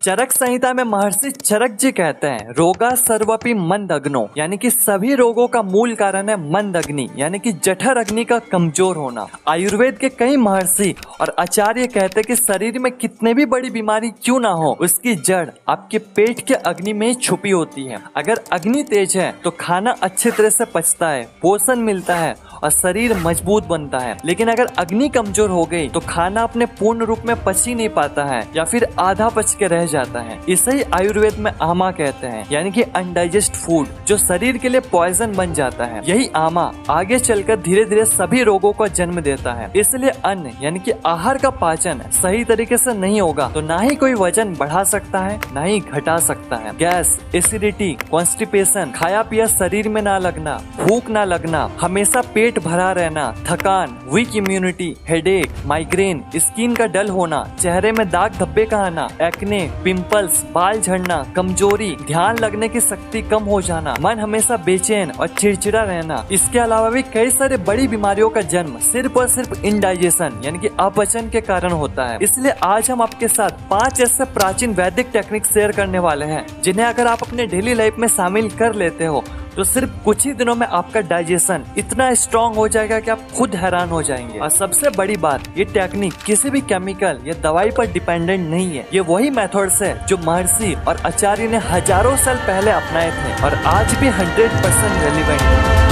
चरक संहिता में महर्षि चरक जी कहते हैं, रोगा सर्वपि मंद अग्नो, यानी कि सभी रोगों का मूल कारण है मंद अग्नि, यानी कि जठर अग्नि का कमजोर होना। आयुर्वेद के कई महर्षि और आचार्य कहते हैं कि शरीर में कितने भी बड़ी बीमारी क्यों ना हो, उसकी जड़ आपके पेट के अग्नि में छुपी होती है। अगर अग्नि तेज है तो खाना अच्छी तरह से पचता है, पोषण मिलता है और शरीर मजबूत बनता है। लेकिन अगर अग्नि कमजोर हो गई तो खाना अपने पूर्ण रूप में पच ही नहीं पाता है या फिर आधा पच के रह जाता है। इसे ही आयुर्वेद में आमा कहते हैं, यानी कि अनडाइजेस्ट फूड, जो शरीर के लिए पॉइजन बन जाता है। यही आमा आगे चलकर धीरे धीरे सभी रोगों को जन्म देता है। इसलिए अन्न यानी कि आहार का पाचन सही तरीके से नहीं होगा तो ना ही कोई वजन बढ़ा सकता है ना ही घटा सकता है। गैस, एसिडिटी, कॉन्स्टिपेशन, खाया पिया शरीर में ना लगना, भूख ना लगना, हमेशा पेट भरा रहना, थकान, weak immunity, headache, migraine, skin का डल होना, चेहरे में दाग धब्बे का आना, एक्ने, पिंपल्स, बाल झड़ना, कमजोरी, ध्यान लगने की शक्ति कम हो जाना, मन हमेशा बेचैन और चिड़चिड़ा रहना। इसके अलावा भी कई सारे बड़ी बीमारियों का जन्म सिर्फ और सिर्फ इंडाइजेशन यानी कि अपचन के कारण होता है। इसलिए आज हम आपके साथ 5 ऐसे प्राचीन वैदिक टेक्निक शेयर करने वाले हैं जिन्हें अगर आप अपने डेली लाइफ में शामिल कर लेते हो तो सिर्फ कुछ ही दिनों में आपका डाइजेशन इतना स्ट्रांग हो जाएगा कि आप खुद हैरान हो जाएंगे। और सबसे बड़ी बात, ये टेक्निक किसी भी केमिकल या दवाई पर डिपेंडेंट नहीं है। ये वही मेथड्स है जो महर्षि और आचार्य ने हजारों साल पहले अपनाए थे और आज भी 100% रेलिवेंट है।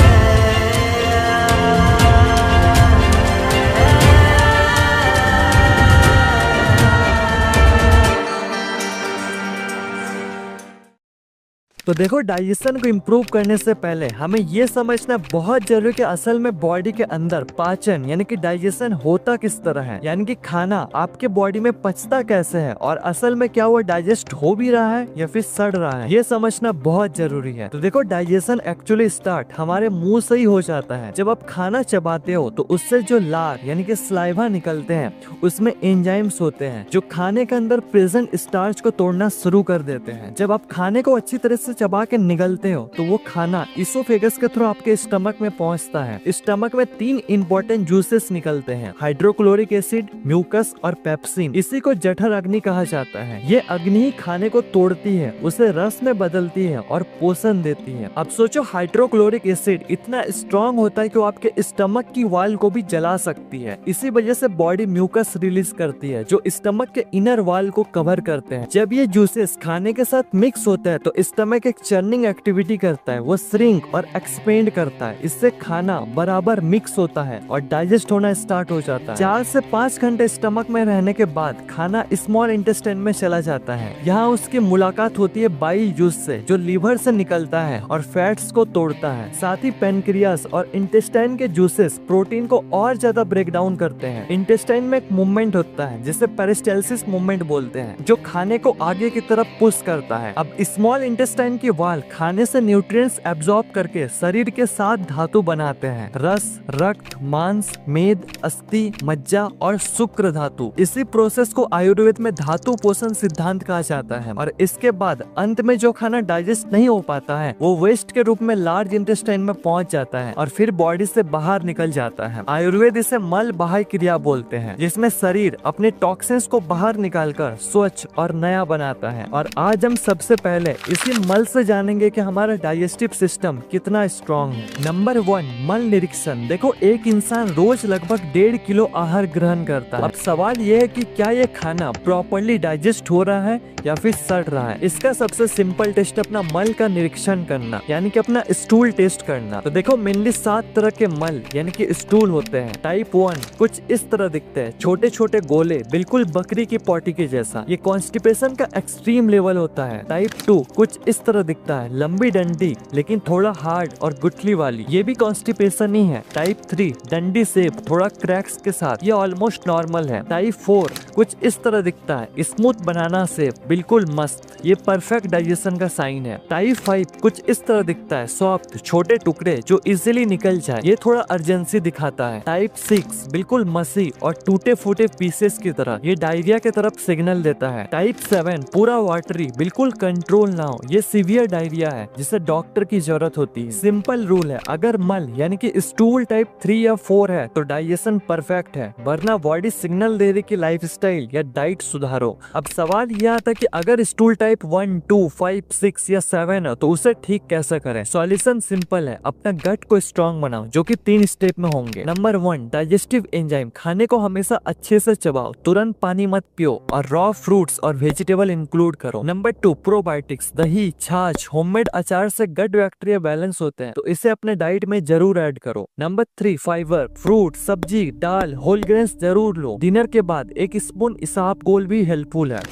तो देखो, डाइजेशन को इम्प्रूव करने से पहले हमें ये समझना बहुत जरूरी कि असल में बॉडी के अंदर पाचन यानी कि डाइजेशन होता किस तरह है, यानी कि खाना आपके बॉडी में पचता कैसे है और असल में क्या वो डाइजेस्ट हो भी रहा है या फिर सड़ रहा है, ये समझना बहुत जरूरी है। तो देखो, डाइजेशन एक्चुअली स्टार्ट हमारे मुंह से ही हो जाता है। जब आप खाना चबाते हो तो उससे जो लार यानी कि सलाइवा निकलते हैं उसमें एंजाइम्स होते हैं जो खाने के अंदर प्रेजेंट स्टार्च को तोड़ना शुरू कर देते हैं। जब आप खाने को अच्छी तरह से चबा के निगलते हो तो वो खाना इसोफेगस के थ्रू आपके स्टमक में पहुंचता है। स्टमक में 3 इंपॉर्टेंट जूसेस निकलते हैं, हाइड्रोक्लोरिक एसिड, म्यूकस और पेप्सिन। इसी को जठर अग्नि कहा जाता है। ये अग्नि ही खाने को तोड़ती है, उसे रस में बदलती है और पोषण देती है। अब सोचो, हाइड्रोक्लोरिक एसिड इतना स्ट्रॉन्ग होता है कि वो आपके स्टमक की वॉल को भी जला सकती है। इसी वजह से बॉडी म्यूकस रिलीज करती है जो स्टमक के इनर वॉल को कवर करते हैं। जब ये जूसेस खाने के साथ मिक्स होता है तो स्टमक एक चर्निंग एक्टिविटी करता है, वो श्रिंक और एक्सपेंड करता है। इससे खाना बराबर मिक्स होता है और डाइजेस्ट होना स्टार्ट हो जाता है। 4 से 5 घंटे स्टमक में रहने के बाद खाना स्मॉल इंटेस्टाइन में चला जाता है। यहाँ उसकी मुलाकात होती है बाइल जूस से जो लीवर से निकलता है और फैट्स को तोड़ता है। साथ ही पेनक्रियास और इंटेस्टाइन के जूसेस प्रोटीन को और ज्यादा ब्रेक डाउन करते हैं। इंटेस्टाइन में एक मूवमेंट होता है जिसे पेरिस्टाल्सिस मूवमेंट बोलते हैं जो खाने को आगे की तरफ पुश करता है। अब स्मॉल इंटेस्टाइन की वाल खाने से न्यूट्रिएंट्स एब्जॉर्ब करके शरीर के साथ धातु बनाते हैं, रस, रक्त, मांस, मेद, अस्थि, मज्जा और शुक्र धातु। इसी प्रोसेस को आयुर्वेद में धातु पोषण सिद्धांत कहा जाता है। और इसके बाद अंत में जो खाना डाइजेस्ट नहीं हो पाता है वो वेस्ट के रूप में लार्ज इंटेस्टाइन में पहुंच जाता है और फिर बॉडी से बाहर निकल जाता है। आयुर्वेद इसे मल बाह्य क्रिया बोलते हैं, जिसमें शरीर अपने टॉक्सिन्स को बाहर निकालकर स्वच्छ और नया बनाता है। और आज हम सबसे पहले इसी मल से जानेंगे कि हमारा डाइजेस्टिव सिस्टम कितना स्ट्रॉन्ग है। नंबर 1, मल निरीक्षण। देखो, एक इंसान रोज लगभग 1.5 किलो आहार ग्रहण करता है। अब सवाल यह है कि क्या ये खाना प्रॉपर्ली डाइजेस्ट हो रहा है या फिर सड़ रहा है। इसका सबसे सिंपल टेस्ट अपना मल का निरीक्षण करना यानी कि अपना स्टूल टेस्ट करना। तो देखो, मेनली 7 तरह के मल यानी कि स्टूल होते हैं। टाइप 1 कुछ इस तरह दिखते हैं, छोटे छोटे गोले, बिल्कुल बकरी की पॉटी के जैसा। ये कॉन्स्टिपेशन का एक्सट्रीम लेवल होता है। टाइप 2 कुछ इस तरह दिखता है, लंबी डंडी लेकिन थोड़ा हार्ड और गुठली वाली, ये भी कॉन्स्टिपेशन ही है। टाइप 3 डंडी शेप, थोड़ा क्रैक्स के साथ, ये ऑलमोस्ट नॉर्मल है। टाइप 4 कुछ इस तरह दिखता है, स्मूथ बनाना शेप, बिल्कुल मस्त, ये परफेक्ट डाइजेशन का साइन है। टाइप 5 कुछ इस तरह दिखता है, सॉफ्ट, छोटे टुकड़े जो इजीली निकल जाए, ये थोड़ा अर्जेंसी दिखाता है। टाइप 6 बिल्कुल मसी और टूटे फूटे पीसेस की तरह, ये डायरिया की तरफ सिग्नल देता है। टाइप 7 पूरा वाटरी, बिल्कुल कंट्रोल ना हो, ये सीवियर डायरिया है जिसे डॉक्टर की जरूरत होती है। सिंपल रूल है, अगर मल यानी कि स्टूल टाइप 3 या 4 है तो डाइजेशन परफेक्ट है, वरना बॉडी सिग्नल दे रही कि लाइफस्टाइल या डाइट सुधारो। अब सवाल यह आता कि अगर स्टूल टाइप 1, 2, 5, 6 या 7 है तो उसे ठीक कैसे करें। सॉल्यूशन सिंपल है, अपना गट को स्ट्रॉन्ग बनाओ जो कि 3 स्टेप में होंगे। Number 1, digestive enzyme. खाने को हमेशा अच्छे से चबाओ, तुरंत पानी मत पियो और रॉ फ्रूट्स और वेजिटेबल इंक्लूड करो। Number 2, probiotics. दही, छाछ, होममेड अचार से गट बैक्टीरिया बैलेंस होते हैं तो इसे अपने डाइट में जरूर ऐड करो। Number 3, fibre. फ्रूट, सब्जी, दाल, होल ग्रेन्स जरूर लो। डिनर के बाद 1 स्पून इसबगोल भी हेल्पफुल है।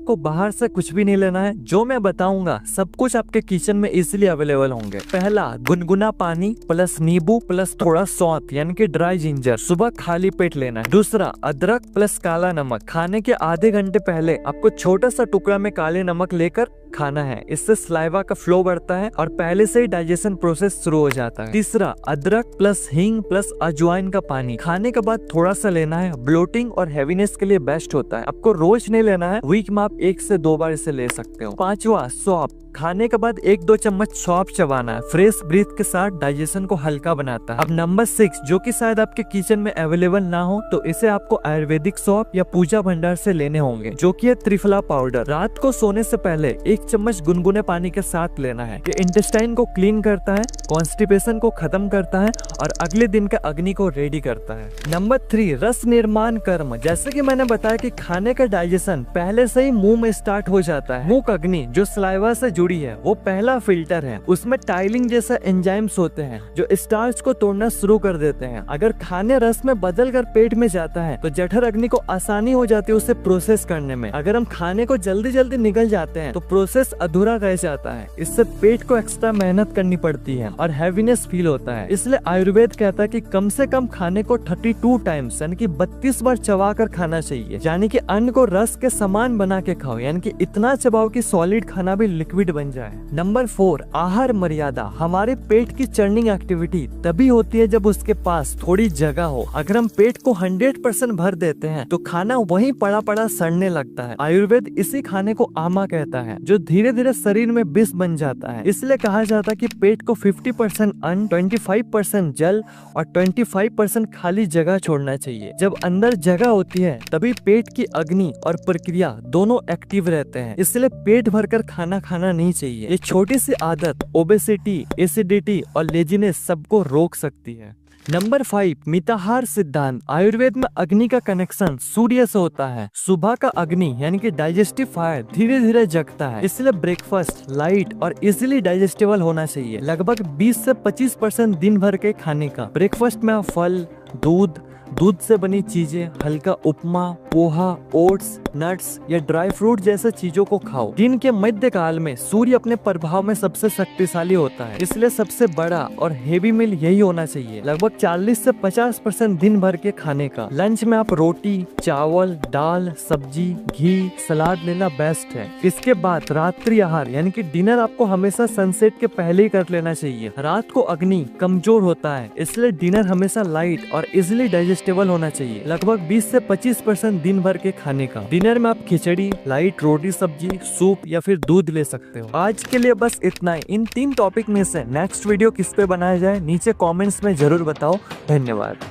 को बाहर से कुछ भी नहीं लेना है, जो मैं बताऊंगा सब कुछ आपके किचन में इजीली अवेलेबल होंगे। पहला, गुनगुना पानी प्लस नींबू प्लस थोड़ा सौंफ यानी कि ड्राई जिंजर, सुबह खाली पेट लेना है। दूसरा, अदरक प्लस काला नमक। खाने के आधे घंटे पहले आपको छोटा सा टुकड़ा में काले नमक लेकर खाना है, इससे सलाइवा का फ्लो बढ़ता है और पहले से ही डाइजेशन प्रोसेस शुरू हो जाता है। तीसरा, अदरक प्लस हींग प्लस अजवाइन का पानी खाने के बाद थोड़ा सा लेना है, ब्लोटिंग और हेवीनेस के लिए बेस्ट होता है। आपको रोज नहीं लेना है, वीक में आप 1 से 2 बार इसे ले सकते हो। पांचवा, सौंफ। खाने के बाद 1-2 चम्मच सौंफ चबाना है, फ्रेश ब्रीथ के साथ डाइजेशन को हल्का बनाता है। अब नंबर 6, जो कि शायद आपके किचन में अवेलेबल ना हो तो इसे आपको आयुर्वेदिक सौंफ या पूजा भंडार से लेने होंगे, जो कि है त्रिफला पाउडर। रात को सोने से पहले 1 चम्मच गुनगुने पानी के साथ लेना है। ये इंटेस्टाइन को क्लीन करता है, कॉन्स्टिपेशन को खत्म करता है और अगले दिन के अग्नि को रेडी करता है। नंबर 3, रस निर्माण कर्म। जैसे कि मैंने बताया कि खाने का डाइजेशन पहले से ही मुंह में स्टार्ट हो जाता है। मुंह अग्नि जो सलाइवा से जुड़ी है वो पहला फिल्टर है, उसमें टाइलिंग जैसा एंजाइम्स होते हैं जो स्टार्च को तोड़ना शुरू कर देते हैं। अगर खाने रस में बदल कर पेट में जाता है तो जठर अग्नि को आसानी हो जाती है उसे प्रोसेस करने में। अगर हम खाने को जल्दी जल्दी निगल जाते हैं तो प्रोसेस अधूरा रह जाता है, इससे पेट को एक्स्ट्रा मेहनत करनी पड़ती है और हैवीनेस फील होता है। इसलिए आयुर्वेद कहता है कि कम से कम खाने को 32 टाइम्स यानी कि 32 बार चबा कर खाना चाहिए, यानी कि अन्न को रस के समान बना के खाओ, यानी कि इतना चबाओ कि सॉलिड खाना भी लिक्विड बन जाए। नंबर 4, आहार मर्यादा। हमारे पेट की चर्निंग एक्टिविटी तभी होती है जब उसके पास थोड़ी जगह हो। अगर हम पेट को 100% भर देते हैं तो खाना वहीं पड़ा पड़ा सड़ने लगता है। आयुर्वेद इसी खाने को आमा कहता है, जो धीरे धीरे शरीर में विष बन जाता है। इसलिए कहा जाता है कि पेट को 50% अन्न, 25% जल और 25% खाली जगह छोड़ना चाहिए। जब अंदर जगह होती है तभी पेट की अग्नि और प्रक्रिया दोनों एक्टिव रहते हैं, इसलिए पेट भरकर खाना खाना नहीं चाहिए। ये छोटी सी आदत ओबेसिटी, एसिडिटी और लेजीनेस सबको रोक सकती है। नंबर 5, मिताहार सिद्धांत। आयुर्वेद में अग्नि का कनेक्शन सूर्य से होता है। सुबह का अग्नि यानी कि डाइजेस्टिव फायर धीरे धीरे जगता है, इसलिए ब्रेकफास्ट लाइट और इजीली डाइजेस्टेबल होना चाहिए। लगभग 20 से 25% दिन भर के खाने का। ब्रेकफास्ट में आप फल, दूध से बनी चीजें, हल्का उपमा, पोहा, ओट्स, नट्स या ड्राई फ्रूट जैसे चीजों को खाओ। दिन के मध्य काल में सूर्य अपने प्रभाव में सबसे शक्तिशाली होता है, इसलिए सबसे बड़ा और हेवी मील यही होना चाहिए। लगभग 40 से 50% दिन भर के खाने का। लंच में आप रोटी, चावल, दाल, सब्जी, घी, सलाद लेना बेस्ट है। इसके बाद रात्रि आहार यानी कि डिनर आपको हमेशा सनसेट के पहले ही कर लेना चाहिए। रात को अग्नि कमजोर होता है, इसलिए डिनर हमेशा लाइट और इजिली डाइजेस्टेबल होना चाहिए। लगभग 20 से 25% दिन भर के खाने का। डिनर में आप खिचड़ी, लाइट रोटी सब्जी, सूप या फिर दूध ले सकते हो। आज के लिए बस इतना ही। इन 3 टॉपिक में से नेक्स्ट वीडियो किस पे बनाया जाए नीचे कमेंट्स में जरूर बताओ। धन्यवाद।